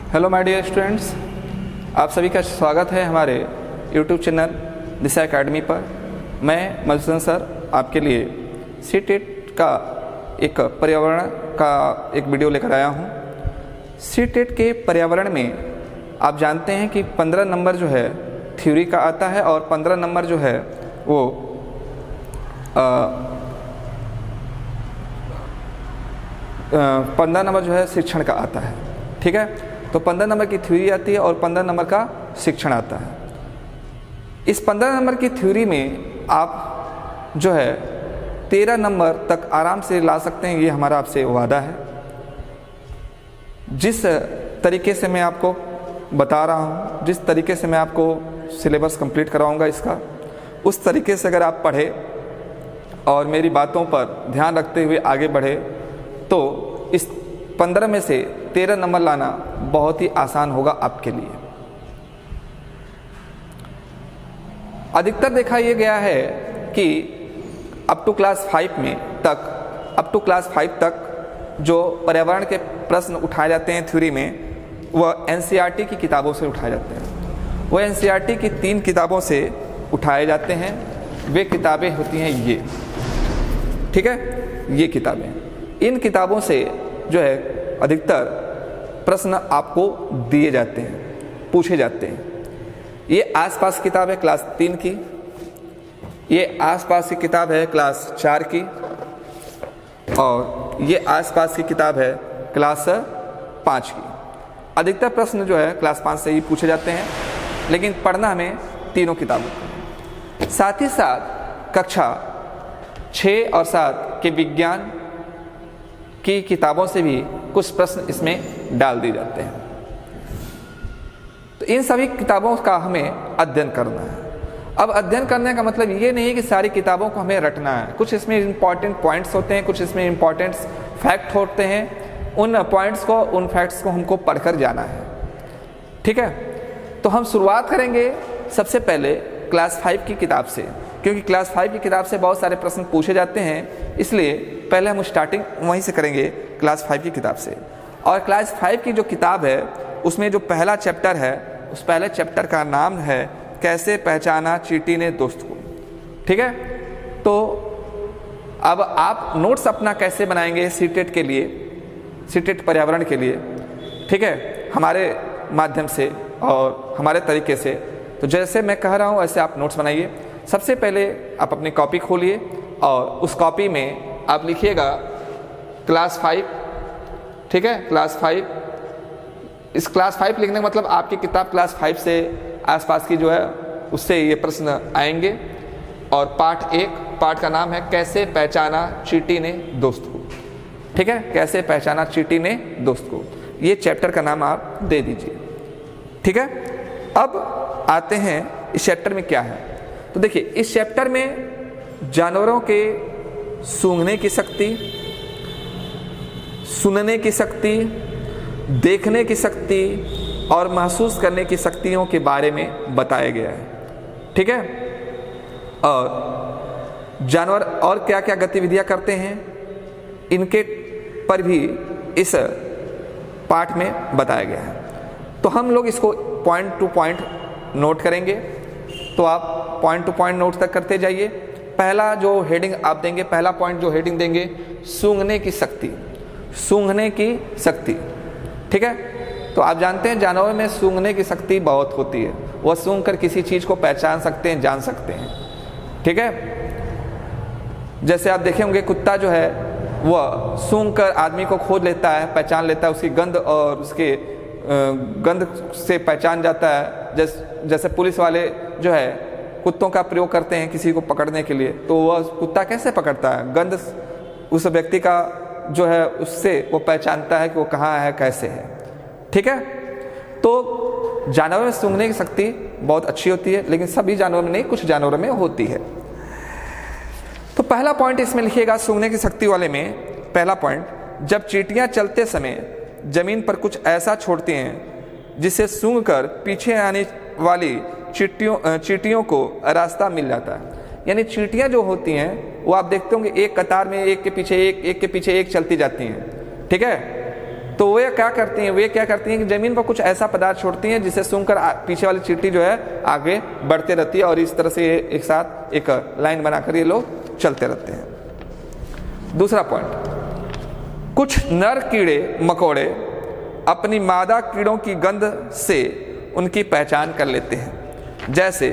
Hello my dear students, आप सभी का स्वागत है हमारे यूट्यूब चैनल दिशा एकेडमी पर। मैं मधुसूदन सर आपके लिए सीटेट का एक पर्यावरण का एक वीडियो लेकर आया हूँ। सीटेट के पर्यावरण में आप जानते हैं कि 15 नंबर जो है थ्योरी का आता है और 15 नंबर जो है वो 15 नंबर जो है शिक्षण का आता है। ठीक है, तो 15 नंबर की थ्योरी आती है और 15 नंबर का शिक्षण आता है। इस 15 नंबर की थ्योरी में आप जो है 13 नंबर तक आराम से ला सकते हैं, ये हमारा आपसे वादा है। जिस तरीके से मैं आपको बता रहा हूँ, जिस तरीके से मैं आपको सिलेबस कंप्लीट कराऊंगा इसका, उस तरीके से अगर आप पढ़े और मेरी बातों पर ध्यान रखते हुए आगे बढ़े तो इस 15 में से 13 नंबर लाना बहुत ही आसान होगा आपके लिए। अधिकतर देखा यह गया है कि अप टू क्लास 5 तक जो पर्यावरण के प्रश्न उठाए जाते हैं थ्योरी में, वह एनसीईआरटी की किताबों से उठाए जाते हैं। वह एनसीईआरटी की 3 किताबों से उठाए जाते हैं। वे किताबें होती हैं ये, ठीक है, ये किताबें। इन किताबों से जो है अधिकतर प्रश्न आपको दिए जाते हैं, पूछे जाते हैं। ये आसपास किताब है क्लास 3 की, ये आसपास की किताब है क्लास 4 की, और ये आसपास की किताब है क्लास 5 की। अधिकतर प्रश्न जो है क्लास 5 से ही पूछे जाते हैं, लेकिन पढ़ना हमें तीनों किताबों को। साथ ही साथ कक्षा 6 और 7 के विज्ञान की किताबों से भी कुछ प्रश्न इसमें डाल दिए जाते हैं। तो इन सभी किताबों का हमें अध्ययन करना है। अब अध्ययन करने का मतलब ये नहीं है कि सारी किताबों को हमें रटना है। कुछ इसमें इंपॉर्टेंट पॉइंट्स होते हैं, कुछ इसमें इंपॉर्टेंट फैक्ट होते हैं। उन पॉइंट्स को, उन फैक्ट्स को हमको पढ़कर जाना है। ठीक है, तो हम शुरुआत करेंगे सबसे पहले क्लास 5 की किताब से, क्योंकि क्लास 5 की किताब से बहुत सारे प्रश्न पूछे जाते हैं। इसलिए पहले हम स्टार्टिंग वहीं से करेंगे, क्लास 5 की किताब से। और क्लास 5 की जो किताब है उसमें जो पहला चैप्टर है, उस पहले चैप्टर का नाम है कैसे पहचाना चींटी ने दोस्त को। ठीक है, तो अब आप नोट्स अपना कैसे बनाएंगे सीटेट के लिए, सीटेट पर्यावरण के लिए, ठीक है, हमारे माध्यम से और हमारे तरीके से। तो जैसे मैं कह रहा हूँ वैसे आप नोट्स बनाइए। सबसे पहले आप अपनी कॉपी खोलिए और उस कॉपी में आप लिखिएगा क्लास 5, ठीक है, क्लास 5। इस क्लास 5 लिखने का मतलब आपकी किताब क्लास 5 से आसपास की जो है उससे ये प्रश्न आएंगे। और पाठ 1, पाठ का नाम है कैसे पहचाना चींटी ने दोस्त को। ठीक है, कैसे पहचाना चींटी ने दोस्त को, ये चैप्टर का नाम आप दे दीजिए। ठीक है, अब आते हैं इस चैप्टर में क्या है। तो देखिए, इस चैप्टर में जानवरों के सूंघने की शक्ति, सुनने की शक्ति, देखने की शक्ति और महसूस करने की शक्तियों के बारे में बताया गया है। ठीक है, और जानवर और क्या क्या गतिविधियां करते हैं इनके पर भी इस पाठ में बताया गया है। तो हम लोग इसको पॉइंट टू पॉइंट नोट करेंगे। तो आप पॉइंट टू पॉइंट नोट तक करते जाइए। पहला जो हेडिंग आप देंगे, पहला पॉइंट जो हेडिंग देंगे, सूंघने की शक्ति, सूंघने की शक्ति। ठीक है, तो आप जानते हैं जानवरों में सूंघने की शक्ति बहुत होती है। वह सूंघ कर किसी चीज़ को पहचान सकते हैं, जान सकते हैं। ठीक है, जैसे आप देखे होंगे कुत्ता जो है वह सूंघ कर आदमी को खोज लेता है, पहचान लेता है, उसकी गंध और उसके गंध से पहचान जाता है। जैसे पुलिस वाले जो है कुत्तों का प्रयोग करते हैं किसी को पकड़ने के लिए, तो वह कुत्ता कैसे पकड़ता है, गंध उस व्यक्ति का जो है उससे वो पहचानता है कि वो कहाँ है, कैसे है। ठीक है, तो जानवरों में सूंघने की शक्ति बहुत अच्छी होती है, लेकिन सभी जानवरों में नहीं, कुछ जानवरों में होती है। तो पहला पॉइंट इसमें लिखिएगा सूंघने की शक्ति वाले में। पहला पॉइंट, जब चींटियां चलते समय जमीन पर कुछ ऐसा छोड़ती हैं जिसे सूंघकर पीछे आने वाली चींटियों को रास्ता मिल जाता है। यानी चींटियां जो होती हैं वो आप देखते होंगे एक कतार में एक के पीछे एक चलती जाती हैं। ठीक है, तो वे क्या करती हैं कि ज़मीन पर कुछ ऐसा पदार्थ छोड़ती हैं जिसे सूंघकर पीछे वाली चींटी जो है आगे बढ़ते रहती है, और इस तरह से एक साथ एक लाइन बनाकर ये लोग चलते रहते हैं। दूसरा पॉइंट, कुछ नर कीड़े मकोड़े अपनी मादा कीड़ों की गंध से उनकी पहचान कर लेते हैं। जैसे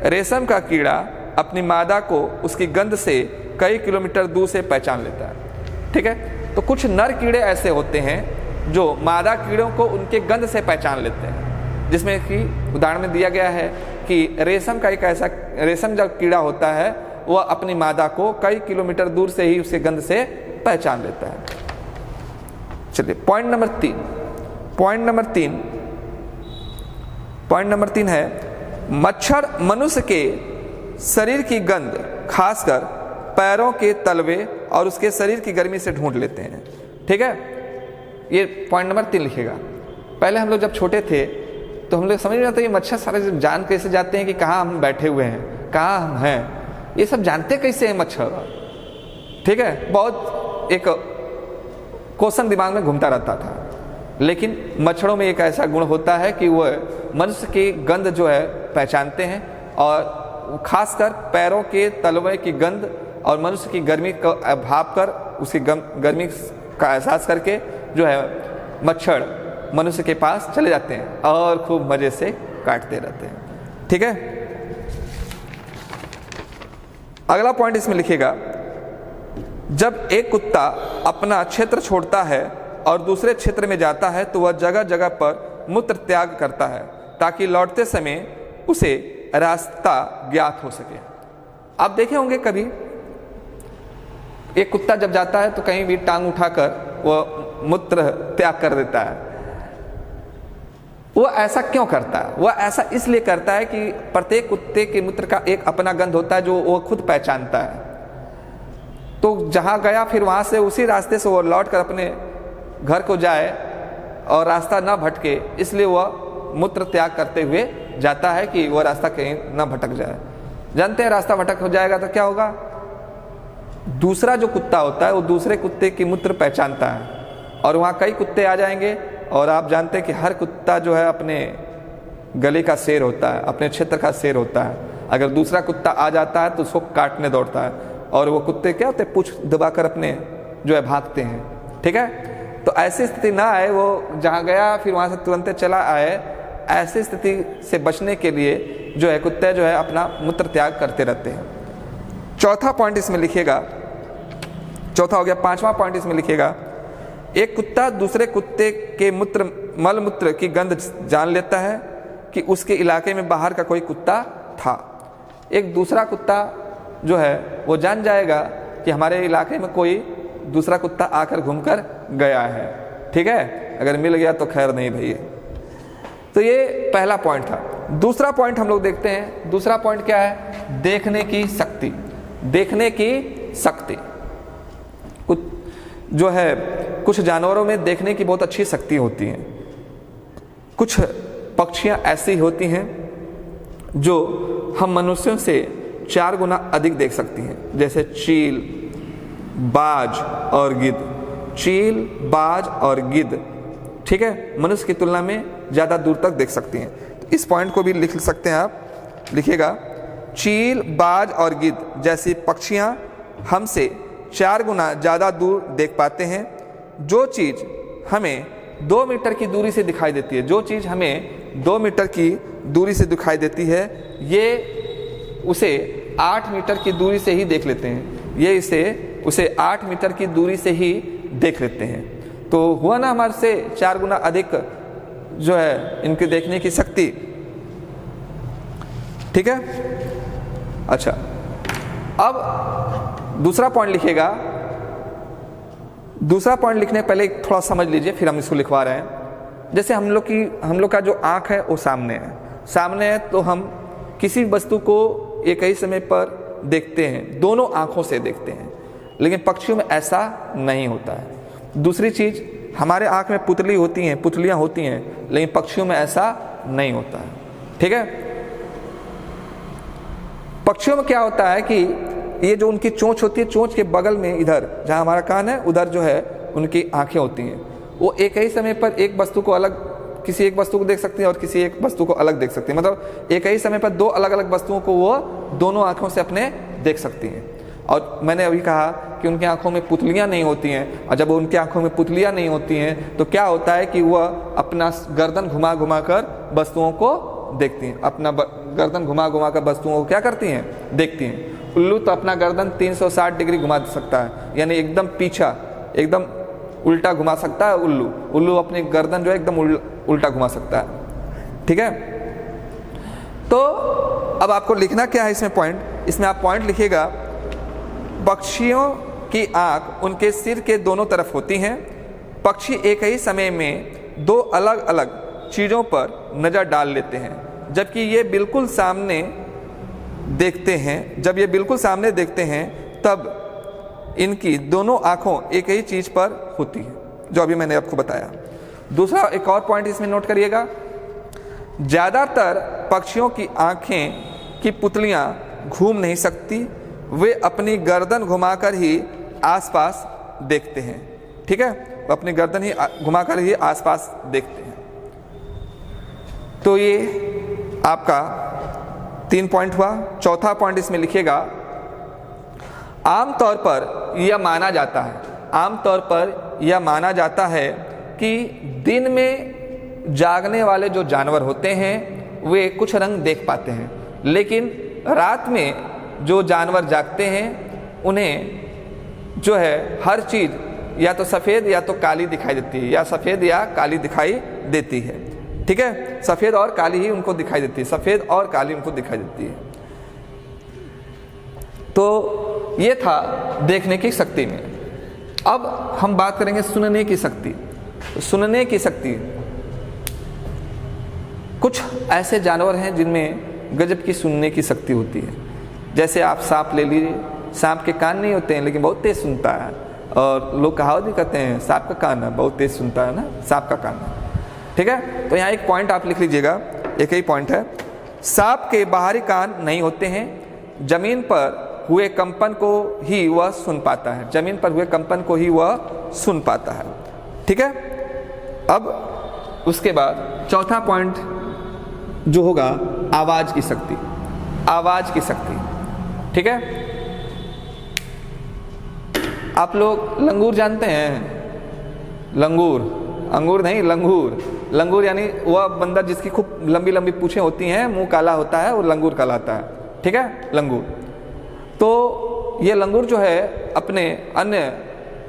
रेशम का कीड़ा अपनी मादा को उसकी गंध से कई किलोमीटर दूर से पहचान लेता है। ठीक है, तो कुछ नर कीड़े ऐसे होते हैं जो मादा कीड़ों को उनके गंध से पहचान लेते हैं, जिसमें कि उदाहरण में दिया गया है कि रेशम का एक ऐसा रेशम जब कीड़ा होता है वह अपनी मादा को कई किलोमीटर दूर से ही उसके गंध से पहचान लेता है। चलिए पॉइंट नंबर तीन है, मच्छर मनुष्य के शरीर की गंध खासकर पैरों के तलवे और उसके शरीर की गर्मी से ढूंढ लेते हैं। ठीक है, ये पॉइंट नंबर 3 लिखिएगा। पहले हम लोग जब छोटे थे तो हम लोग समझ नहीं आता ये मच्छर सारे जान कैसे जाते हैं कि कहाँ हम बैठे हुए हैं, कहाँ हम हैं, ये सब जानते कैसे हैं मच्छर। ठीक है, बहुत एक क्वेश्चन दिमाग में घूमता रहता था। लेकिन मच्छरों में एक ऐसा गुण होता है कि वह मनुष्य की गंध जो है पहचानते हैं, और खासकर पैरों के तलवे की गंध और मनुष्य की गर्मी को भाप कर उसकी गर्मी का एहसास करके जो है मच्छर मनुष्य के पास चले जाते हैं और खूब मजे से काटते रहते हैं। ठीक है, अगला पॉइंट इसमें लिखिएगा, जब एक कुत्ता अपना क्षेत्र छोड़ता है और दूसरे क्षेत्र में जाता है तो वह जगह जगह पर मूत्र त्याग करता है ताकि लौटते समय उसे रास्ता ज्ञात हो सके। आप देखे होंगे कभी एक कुत्ता जब जाता है तो कहीं भी टांग उठाकर वह मूत्र त्याग कर देता है। वह ऐसा क्यों करता है? वह ऐसा इसलिए करता है कि प्रत्येक कुत्ते के मूत्र का एक अपना गंध होता है जो वह खुद पहचानता है। तो जहाँ गया फिर वहाँ से उसी रास्ते से वो लौट कर अपने घर को जाए और रास्ता ना भटके, इसलिए वह मूत्र त्याग करते हुए जाता है कि वह रास्ता कहीं ना भटक जाए। जानते हैं रास्ता भटक हो जाएगा तो क्या होगा? दूसरा जो कुत्ता होता है वो दूसरे कुत्ते की मूत्र पहचानता है और वहाँ कई कुत्ते आ जाएंगे, और आप जानते हैं कि हर कुत्ता जो है अपने गले का शेर होता है, अपने क्षेत्र का शेर होता है। अगर दूसरा कुत्ता आ जाता है तो उसको काटने दौड़ता है, और वो कुत्ते क्या होते हैं, पूंछ दबाकर अपने जो है भागते हैं। ठीक है, तो ऐसी स्थिति ना आए, वो जहाँ गया फिर वहाँ से तुरंत चला आए, ऐसी स्थिति से बचने के लिए जो है कुत्ते जो है अपना मूत्र त्याग करते रहते हैं। चौथा पॉइंट इसमें लिखिएगा, चौथा हो गया। पांचवा पॉइंट इसमें लिखिएगा, एक कुत्ता दूसरे कुत्ते के मल मूत्र की गंध जान लेता है कि उसके इलाके में बाहर का कोई कुत्ता था। एक दूसरा कुत्ता जो है वो जान जाएगा कि हमारे इलाके में कोई दूसरा कुत्ता आकर घूमकर गया है। ठीक है, अगर मिल गया तो खैर नहीं भैया। तो ये पहला पॉइंट था। दूसरा पॉइंट हम लोग देखते हैं। दूसरा पॉइंट क्या है? देखने की शक्ति। देखने की शक्ति कुछ जो है, कुछ जानवरों में देखने की बहुत अच्छी शक्ति होती है। कुछ पक्षियां ऐसी होती हैं जो हम मनुष्यों से 4 गुना अधिक देख सकती हैं, जैसे चील, बाज और गिद्ध। चील, बाज और गिद्ध, ठीक है, मनुष्य की तुलना में ज़्यादा दूर तक देख सकती हैं। तो इस पॉइंट को भी लिख सकते हैं आप, लिखिएगा, चील, बाज और गिद्ध जैसी पक्षियां हमसे 4 गुना ज़्यादा दूर देख पाते हैं। जो चीज़ हमें 2 मीटर की दूरी से दिखाई देती है, जो चीज़ हमें 2 मीटर की दूरी से दिखाई देती है, ये उसे 8 मीटर की दूरी से ही देख लेते हैं। ये उसे 8 मीटर की दूरी से ही देख लेते हैं। तो हुआ ना हमारे से 4 गुना अधिक जो है इनके देखने की शक्ति। ठीक है, अच्छा, अब दूसरा पॉइंट लिखिएगा। दूसरा पॉइंट लिखने पहले थोड़ा समझ लीजिए, फिर हम इसको लिखवा रहे हैं। जैसे हम लोग का जो आँख है वो सामने है, तो हम किसी वस्तु को एक ही समय पर देखते हैं, दोनों आँखों से देखते हैं। लेकिन पक्षियों में ऐसा नहीं होता है। दूसरी चीज़, हमारे आँख में पुतलियाँ होती हैं, लेकिन पक्षियों में ऐसा नहीं होता है। ठीक है, पक्षियों में क्या होता है कि ये जो उनकी चोंच होती है, चोंच के बगल में इधर जहाँ हमारा कान है उधर जो है उनकी आंखें होती हैं। वो एक ही समय पर एक वस्तु को अलग, किसी एक वस्तु को देख सकती हैं और किसी एक वस्तु को अलग देख सकती हैं। मतलब एक ही समय पर दो अलग अलग वस्तुओं को वो दोनों आँखों से अपने देख सकती हैं। और मैंने अभी कहा कि उनकी आंखों में पुतलियां नहीं होती हैं, और जब उनकी आंखों में पुतलियां नहीं होती हैं तो क्या होता है कि वह अपना गर्दन घुमा घुमा कर वस्तुओं को देखती हैं, अपना गर्दन घुमा घुमा कर वस्तुओं को क्या करती हैं, देखती हैं। उल्लू तो अपना गर्दन 360 डिग्री घुमा सकता है, यानी एकदम पीछा, एकदम उल्टा घुमा सकता है। उल्लू अपनी गर्दन जो है एकदम उल्टा घुमा सकता है। ठीक है, तो अब आपको लिखना क्या है इसमें पॉइंट, इसमें आप पॉइंट लिखिएगा, पक्षियों की आंख उनके सिर के दोनों तरफ होती हैं। पक्षी एक ही समय में दो अलग अलग चीज़ों पर नज़र डाल लेते हैं, जबकि ये बिल्कुल सामने देखते हैं। जब ये बिल्कुल सामने देखते हैं तब इनकी दोनों आँखों एक ही चीज़ पर होती हैं, जो अभी मैंने आपको बताया। दूसरा एक और पॉइंट इसमें नोट करिएगा, ज़्यादातर पक्षियों की आँखें की पुतलियाँ घूम नहीं सकती, वे अपनी गर्दन घुमाकर ही आसपास देखते हैं। ठीक है, अपनी गर्दन ही घुमाकर ही आसपास देखते हैं। तो ये आपका 3 पॉइंट हुआ। चौथा पॉइंट इसमें लिखिएगा, आमतौर पर यह माना जाता है, आमतौर पर यह माना जाता है कि दिन में जागने वाले जो जानवर होते हैं वे कुछ रंग देख पाते हैं, लेकिन रात में जो जानवर जागते हैं उन्हें जो है हर चीज़ या तो सफ़ेद या तो काली दिखाई देती है, या सफ़ेद या काली दिखाई देती है। ठीक है, सफ़ेद और काली ही उनको दिखाई देती है, सफ़ेद और काली उनको दिखाई देती है। तो ये था देखने की शक्ति में। अब हम बात करेंगे सुनने की शक्ति। सुनने की शक्ति, कुछ ऐसे जानवर हैं जिनमें गजब की सुनने की शक्ति होती है। जैसे आप सांप ले लीजिए, सांप के कान नहीं होते हैं लेकिन बहुत तेज सुनता है, और लोग कहावत भी कहते हैं सांप का कान है, बहुत तेज सुनता है ना, सांप का कान है। ठीक है, तो यहाँ एक पॉइंट आप लिख लीजिएगा, एक ही पॉइंट है, सांप के बाहरी कान नहीं होते हैं, जमीन पर हुए कंपन को ही वह सुन पाता है, जमीन पर हुए कंपन को ही वह सुन पाता है। ठीक है, अब उसके बाद चौथा पॉइंट जो होगा, आवाज़ की शक्ति। आवाज़ की शक्ति, ठीक है, आप लोग लंगूर जानते हैं? लंगूर, अंगूर नहीं, लंगूर। लंगूर यानी वह बंदर जिसकी खूब लंबी लंबी पूँछें होती हैं, मुंह काला होता है, वो लंगूर कहलाता है। ठीक है, लंगूर। तो ये लंगूर जो है अपने अन्य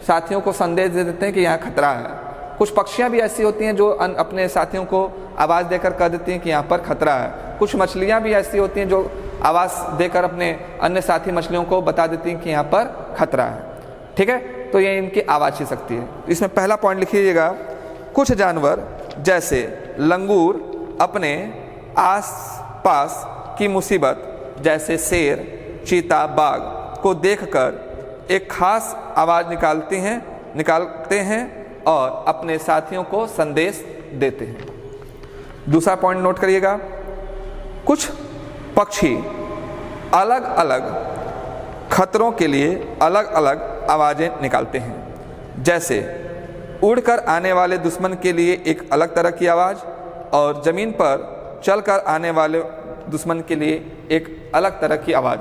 साथियों को संदेश दे देते हैं कि यहाँ खतरा है। कुछ पक्षियाँ भी ऐसी होती हैं जो अपने साथियों को आवाज़ देकर कह देती हैं कि यहाँ पर खतरा है। कुछ मछलियाँ भी ऐसी होती हैं जो आवाज़ देकर अपने अन्य साथी मछलियों को बता देती हैं कि यहाँ पर खतरा है। ठीक है, तो ये इनकी आवाज़ की शक्ति है। इसमें पहला पॉइंट लिखिएगा, कुछ जानवर जैसे लंगूर अपने आस पास की मुसीबत जैसे शेर, चीता, बाघ को देखकर एक खास आवाज़ निकालते हैं और अपने साथियों को संदेश देते हैं। दूसरा पॉइंट नोट करिएगा, कुछ पक्षी अलग अलग खतरों के लिए अलग अलग आवाज़ें निकालते हैं। जैसे उड़कर आने वाले दुश्मन के लिए एक अलग तरह की आवाज़, और ज़मीन पर चलकर आने वाले दुश्मन के लिए एक अलग तरह की आवाज़।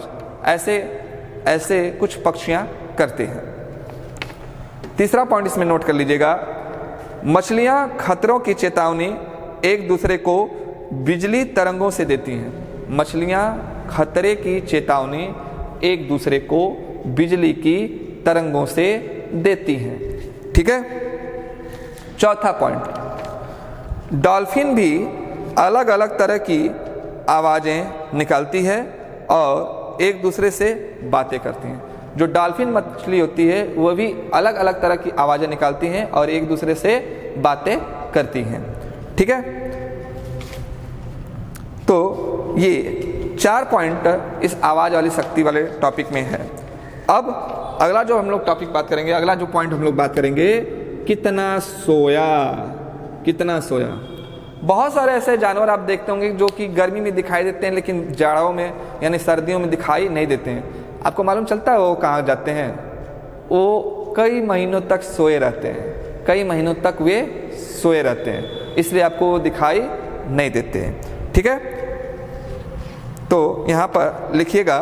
ऐसे कुछ पक्षियाँ करते हैं। तीसरा पॉइंट इसमें नोट कर लीजिएगा, मछलियाँ खतरों की चेतावनी एक दूसरे को बिजली तरंगों से देती हैं। मछलियाँ खतरे की चेतावनी एक दूसरे को बिजली की तरंगों से देती हैं। ठीक है, चौथा पॉइंट, डॉल्फिन भी अलग अलग तरह की आवाज़ें निकालती है और एक दूसरे से बातें करती हैं। जो डॉल्फिन मछली होती है वह भी अलग अलग तरह की आवाज़ें निकालती हैं और एक दूसरे से बातें करती हैं। ठीक है, तो ये 4 पॉइंट इस आवाज़ वाली शक्ति वाले टॉपिक में है। अब अगला जो हम लोग टॉपिक बात करेंगे, अगला जो पॉइंट हम लोग बात करेंगे, कितना सोया। कितना सोया। बहुत सारे ऐसे जानवर आप देखते होंगे जो कि गर्मी में दिखाई देते हैं लेकिन जाड़ों में यानी सर्दियों में दिखाई नहीं देते हैं। आपको मालूम चलता है वो कहाँ जाते हैं? वो कई महीनों तक सोए रहते हैं। कई महीनों तक वे सोए रहते हैं, इसलिए आपको दिखाई नहीं देते हैं। ठीक है, तो यहाँ पर लिखिएगा,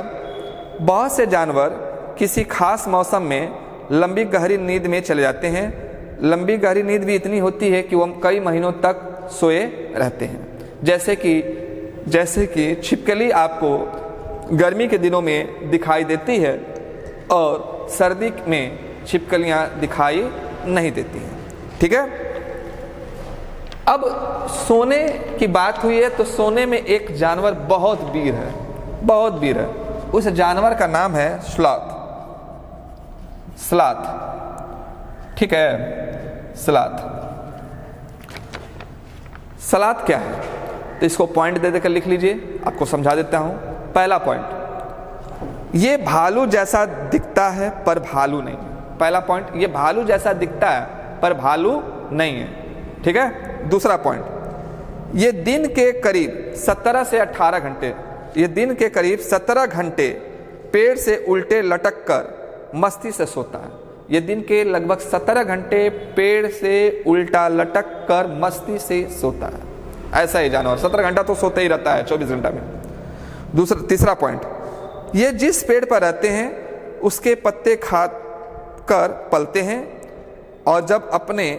बहुत से जानवर किसी खास मौसम में लंबी गहरी नींद में चले जाते हैं। लंबी गहरी नींद भी इतनी होती है कि वो कई महीनों तक सोए रहते हैं। जैसे कि छिपकली आपको गर्मी के दिनों में दिखाई देती है और सर्दी में छिपकलियाँ दिखाई नहीं देती हैं। ठीक है, अब सोने की बात हुई है तो सोने में एक जानवर बहुत वीर है। उस जानवर का नाम है स्लॉथ। ठीक है, स्लॉथ क्या है, तो इसको पॉइंट दे देकर लिख लीजिए, आपको समझा देता हूं। पहला पॉइंट, ये भालू जैसा दिखता है पर भालू नहीं है। पहला पॉइंट, ये भालू जैसा दिखता है पर भालू नहीं है। ठीक है, दूसरा पॉइंट, ये दिन के करीब 17 से 18 घंटे, ये दिन के करीब 17 घंटे पेड़ से उल्टे लटक कर मस्ती से सोता है। ये दिन के लगभग 17 घंटे पेड़ से उल्टा लटक कर मस्ती से सोता है। ऐसा ही जानवर 17 घंटा तो सोते ही रहता है 24 घंटा में। तीसरा पॉइंट, ये जिस पेड़ पर रहते हैं उसके पत्ते खा कर पलते हैं और जब अपने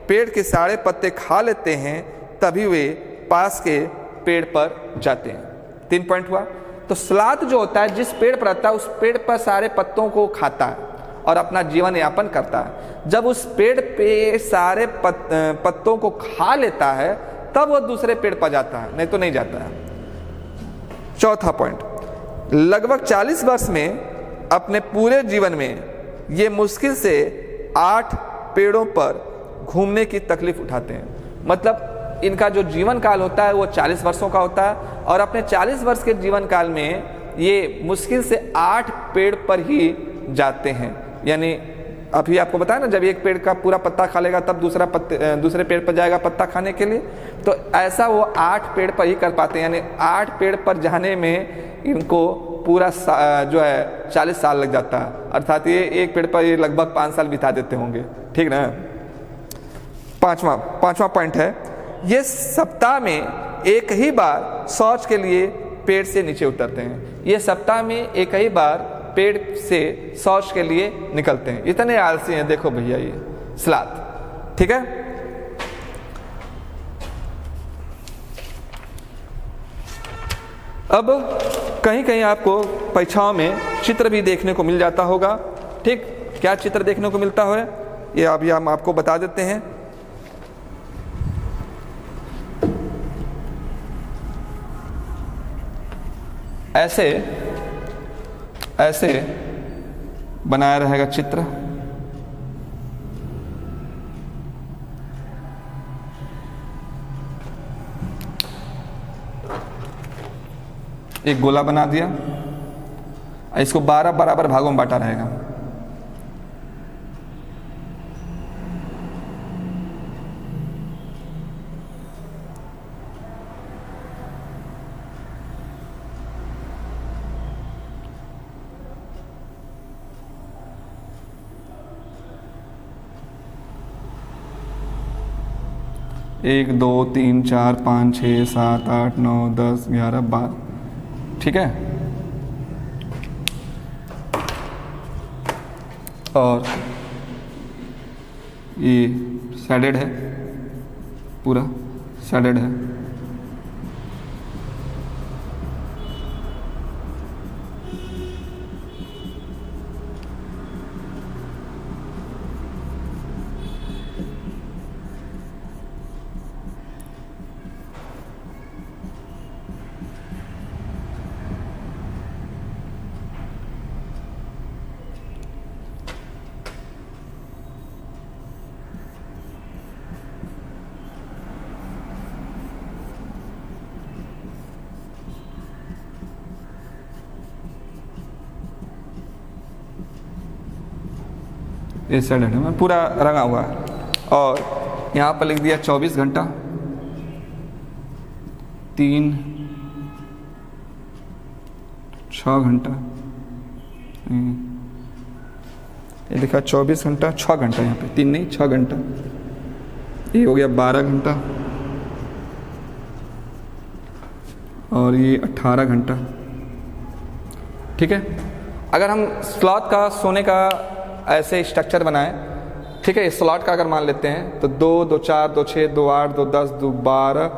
पेड़ के सारे पत्ते खा लेते हैं तभी वे पास के पेड़ पर जाते हैं। 3 पॉइंट हुआ। तो स्लॉथ जो होता है जिस पेड़ पर रहता है उस पेड़ पर सारे पत्तों को खाता है और अपना जीवन यापन करता है। जब उस पेड़ पे सारे पत्तों को खा लेता है तब वो दूसरे पेड़ पर जाता है, नहीं तो नहीं जाता है। चौथा पॉइंट, लगभग 40 वर्ष में अपने पूरे जीवन में ये मुश्किल से 8 पेड़ों पर घूमने की तकलीफ उठाते हैं। मतलब इनका जो जीवन काल होता है वो 40 वर्षों का होता है और अपने 40 वर्ष के जीवन काल में ये मुश्किल से 8 पेड़ पर ही जाते हैं। यानी अभी आपको बताया ना, जब एक पेड़ का पूरा पत्ता खा लेगा तब दूसरे पेड़ पर जाएगा पत्ता खाने के लिए, तो ऐसा वो 8 पेड़ पर ही कर पाते हैं। यानी 8 पेड़ पर जाने में इनको पूरा जो है 40 साल लग जाता है, अर्थात ये एक पेड़ पर ये लगभग 5 साल बिता देते होंगे। ठीक ना। पांचवा पॉइंट है, ये सप्ताह में एक ही बार शौच के लिए पेड़ से नीचे उतरते हैं। ये सप्ताह में एक ही बार पेड़ से शौच के लिए निकलते हैं। इतने आलसी हैं, देखो भैया ये स्लॉथ। ठीक है, अब कहीं कहीं आपको परीक्षाओं में चित्र भी देखने को मिल जाता होगा। ठीक, क्या चित्र देखने को मिलता है ये अभी हम आपको बता देते हैं। ऐसे बनाया रहेगा चित्र। एक गोला बना दिया, इसको 12 बराबर भागों में बांटा रहेगा। एक 2 3 4 5 6 7 8 9 10 11 12। ठीक है, और ये शेडेड है, पूरा शेडेड है। इस साइड है पूरा रंगा हुआ है, और यहाँ पर लिख दिया 24 घंटा 3 6 घंटा, ये लिखा 24 घंटा 6 घंटा, यहाँ पे 3 नहीं 6 घंटा। ये हो गया 12 घंटा और ये 18 घंटा। ठीक है, अगर हम स्लॉथ का सोने का ऐसे स्ट्रक्चर बनाएं, ठीक है, स्लॉट का अगर मान लेते हैं तो 2, 2, 4, 2, 6, 2, 8, 2, 10, 2, 12,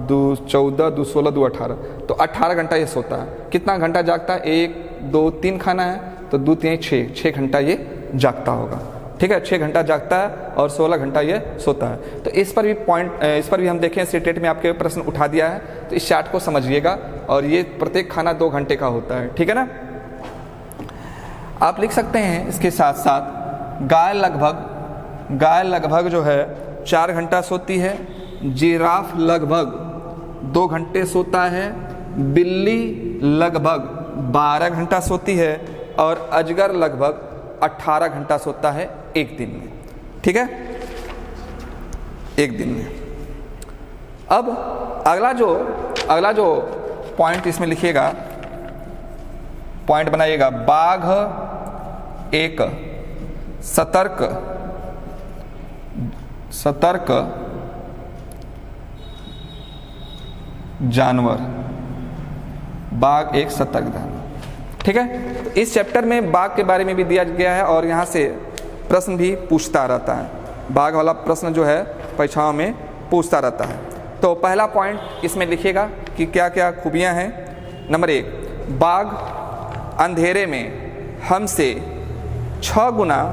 2, 14, 2, 16, 2, 18, तो 18 घंटा ये सोता है। कितना घंटा जागता है? 1, 2, 3 खाना है तो 2, 3, 6 घंटा ये जागता होगा। ठीक है, 6 घंटा जागता है और 16 घंटा ये सोता है। तो इस पर भी हम देखें, स्टेट में आपके प्रश्न उठा दिया है, तो इस चार्ट को समझिएगा। और ये प्रत्येक खाना 2 घंटे का होता है। ठीक है ना। आप लिख सकते हैं इसके साथ साथ गाय लगभग जो है 4 घंटा सोती है, जिराफ लगभग 2 घंटे सोता है, बिल्ली लगभग 12 घंटा सोती है और अजगर लगभग 18 घंटा सोता है एक दिन में। ठीक है, एक दिन में। अब अगला जो पॉइंट इसमें लिखिएगा, पॉइंट बनाइएगा, बाघ एक सतर्क जानवर। बाघ एक सतर्क जानवर। ठीक है, तो इस चैप्टर में बाघ के बारे में भी दिया गया है और यहाँ से प्रश्न भी पूछता रहता है। बाघ वाला प्रश्न जो है परीक्षाओं में पूछता रहता है। तो पहला पॉइंट इसमें लिखिएगा कि क्या क्या खूबियाँ हैं। नंबर 1, बाघ अंधेरे में हमसे 6 गुना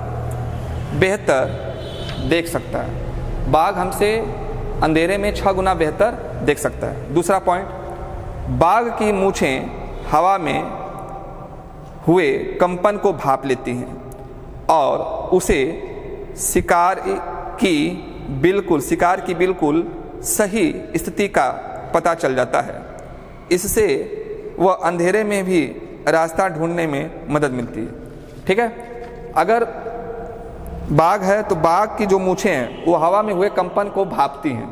बेहतर देख सकता है। बाघ हमसे अंधेरे में 6 गुना बेहतर देख सकता है। दूसरा पॉइंट, बाघ की मूंछें हवा में हुए कंपन को भाप लेती हैं और उसे शिकार की बिल्कुल सही स्थिति का पता चल जाता है। इससे वह अंधेरे में भी रास्ता ढूंढने में मदद मिलती है। ठीक है, अगर बाघ है तो बाघ की जो मूंछें हैं वो हवा में हुए कंपन को भापती हैं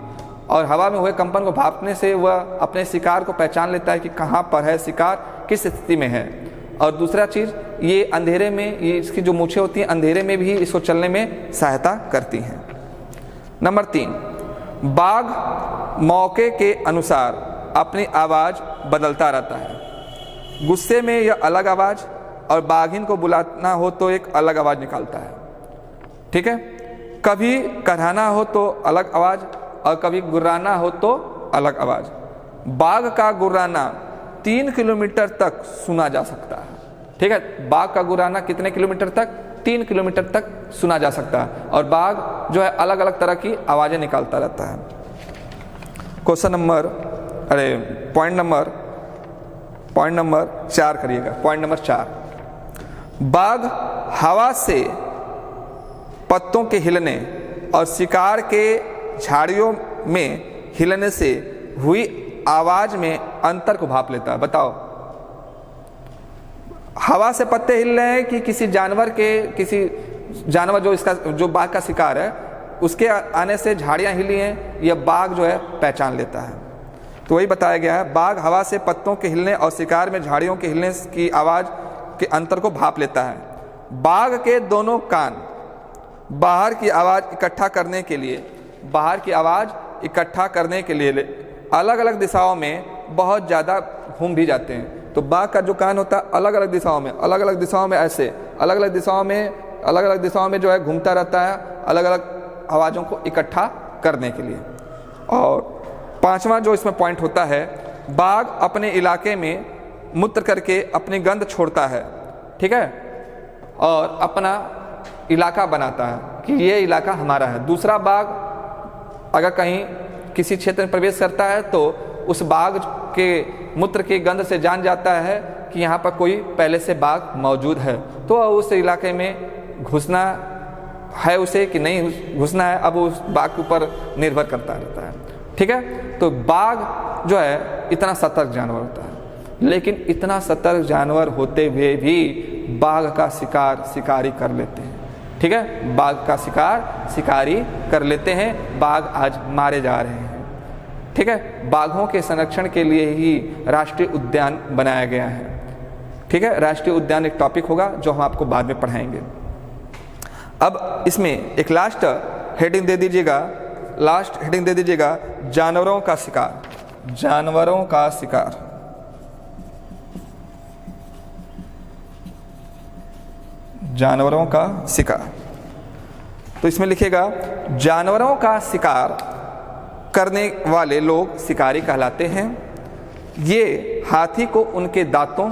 और हवा में हुए कंपन को भापने से वह अपने शिकार को पहचान लेता है कि कहाँ पर है शिकार, किस स्थिति में है। और दूसरा चीज़, ये अंधेरे में, ये इसकी जो मूंछें होती हैं अंधेरे में भी इसको चलने में सहायता करती हैं। नंबर 3, बाघ मौके के अनुसार अपनी आवाज़ बदलता रहता है। गुस्से में यह अलग आवाज़ और बाघिन को बुलाना हो तो एक अलग आवाज़ निकालता है। ठीक है, कभी कराहना हो तो अलग आवाज़ और कभी गुर्राना हो तो अलग आवाज़। बाघ का गुर्राना 3 किलोमीटर तक सुना जा सकता है। ठीक है, बाघ का गुर्राना कितने किलोमीटर तक? 3 किलोमीटर तक सुना जा सकता है। और बाघ जो है अलग अलग तरह की आवाज़ें निकालता रहता है। पॉइंट नंबर 4 करिएगा। पॉइंट नंबर 4, बाघ हवा से पत्तों के हिलने और शिकार के झाड़ियों में हिलने से हुई आवाज में अंतर को भाप लेता है। बताओ, हवा से पत्ते हिल रहे हैं कि किसी जानवर जो बाघ का शिकार है उसके आने से झाड़ियां हिली हैं, यह बाघ जो है पहचान लेता है। तो वही बताया गया है, बाघ हवा से पत्तों के हिलने और शिकार में झाड़ियों के हिलने की आवाज के अंतर को भाप लेता है। बाघ के दोनों कान बाहर की आवाज इकट्ठा करने के लिए अलग अलग दिशाओं में बहुत ज़्यादा घूम भी जाते हैं। तो बाघ का जो कान होता है अलग अलग दिशाओं में ऐसे अलग अलग दिशाओं में जो है घूमता रहता है, अलग अलग आवाज़ों को इकट्ठा करने के लिए। और 5वां जो इसमें पॉइंट होता है, बाघ अपने इलाके में मूत्र करके अपनी गंध छोड़ता है। ठीक है, और अपना इलाका बनाता है कि ये इलाका हमारा है। दूसरा बाघ अगर कहीं किसी क्षेत्र में प्रवेश करता है तो उस बाघ के मूत्र की गंध से जान जाता है कि यहाँ पर कोई पहले से बाघ मौजूद है, तो उस इलाके में घुसना है उसे कि नहीं घुसना है, अब उस बाघ के ऊपर निर्भर करता रहता है। ठीक है, तो बाघ जो है इतना सतर्क जानवर होता है, लेकिन इतना सतर्क जानवर होते हुए भी बाघ का शिकारी कर लेते हैं। ठीक है, बाघ का शिकारी कर लेते हैं। बाघ आज मारे जा रहे हैं। ठीक है, बाघों के संरक्षण के लिए ही राष्ट्रीय उद्यान बनाया गया है। ठीक है, राष्ट्रीय उद्यान एक टॉपिक होगा जो हम आपको बाद में पढ़ाएंगे। अब इसमें एक लास्ट हेडिंग दे दीजिएगा, लास्ट हेडिंग दे दीजिएगा जानवरों का शिकार। जानवरों का शिकार। जानवरों का शिकार। तो इसमें लिखेगा जानवरों का शिकार करने वाले लोग शिकारी कहलाते हैं। ये हाथी को उनके दांतों,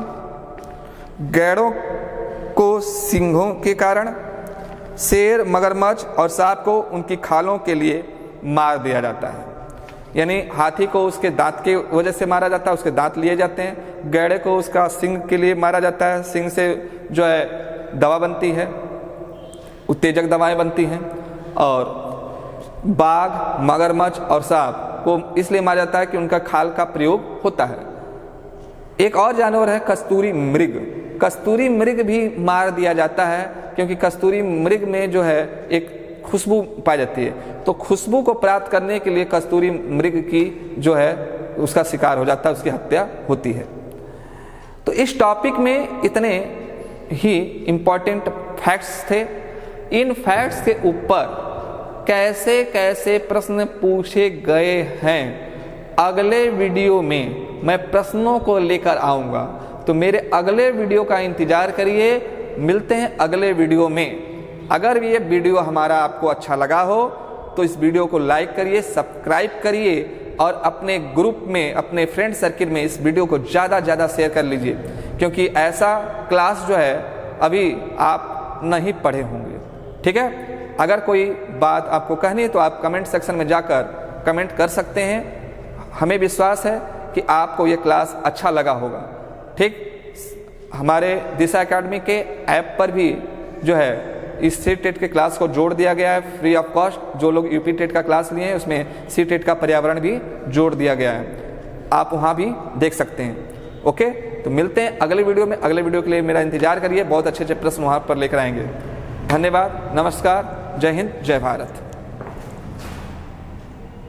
गैड़ों को सींगों के कारण, शेर, मगरमच्छ और सांप को उनकी खालों के लिए मार दिया जाता है। यानी हाथी को उसके दांत की वजह से मारा जाता है, उसके दांत लिए जाते हैं। गैड़े को उसका सींग के लिए मारा जाता है, सींग से जो है दवा बनती है, उत्तेजक दवाएं बनती हैं। और बाघ, मगरमच्छ और सांप को इसलिए मारा जाता है कि उनका खाल का प्रयोग होता है। एक और जानवर है कस्तूरी मृग। कस्तूरी मृग भी मार दिया जाता है क्योंकि कस्तूरी मृग में जो है एक खुशबू पाई जाती है। तो खुशबू को प्राप्त करने के लिए कस्तूरी मृग की जो है उसका शिकार हो जाता है, उसकी हत्या होती है। तो इस टॉपिक में इतने ही इम्पॉर्टेंट फैक्ट्स थे। इन फैक्ट्स के ऊपर कैसे कैसे प्रश्न पूछे गए हैं अगले वीडियो में मैं प्रश्नों को लेकर आऊँगा। तो मेरे अगले वीडियो का इंतज़ार करिए। मिलते हैं अगले वीडियो में। अगर ये वीडियो हमारा आपको अच्छा लगा हो तो इस वीडियो को लाइक करिए, सब्सक्राइब करिए और अपने ग्रुप में, अपने फ्रेंड सर्किल में इस वीडियो को ज़्यादा से ज़्यादा शेयर कर लीजिए, क्योंकि ऐसा क्लास जो है अभी आप नहीं पढ़े होंगे। ठीक है, अगर कोई बात आपको कहनी है तो आप कमेंट सेक्शन में जाकर कमेंट कर सकते हैं। हमें विश्वास है कि आपको ये क्लास अच्छा लगा होगा। ठीक, हमारे दिशा एकेडमी के ऐप पर भी जो है इस सी टेट के क्लास को जोड़ दिया गया है फ्री ऑफ कॉस्ट। जो लोग यूपी टेट का क्लास लिए हैं उसमें सी टेट का पर्यावरण भी जोड़ दिया गया है, आप वहाँ भी देख सकते हैं। ओके, तो मिलते हैं अगले वीडियो में। अगले वीडियो के लिए मेरा इंतजार करिए, बहुत अच्छे अच्छे प्रश्न वहाँ पर लेकर आएंगे। धन्यवाद, नमस्कार, जय हिंद, जय भारत।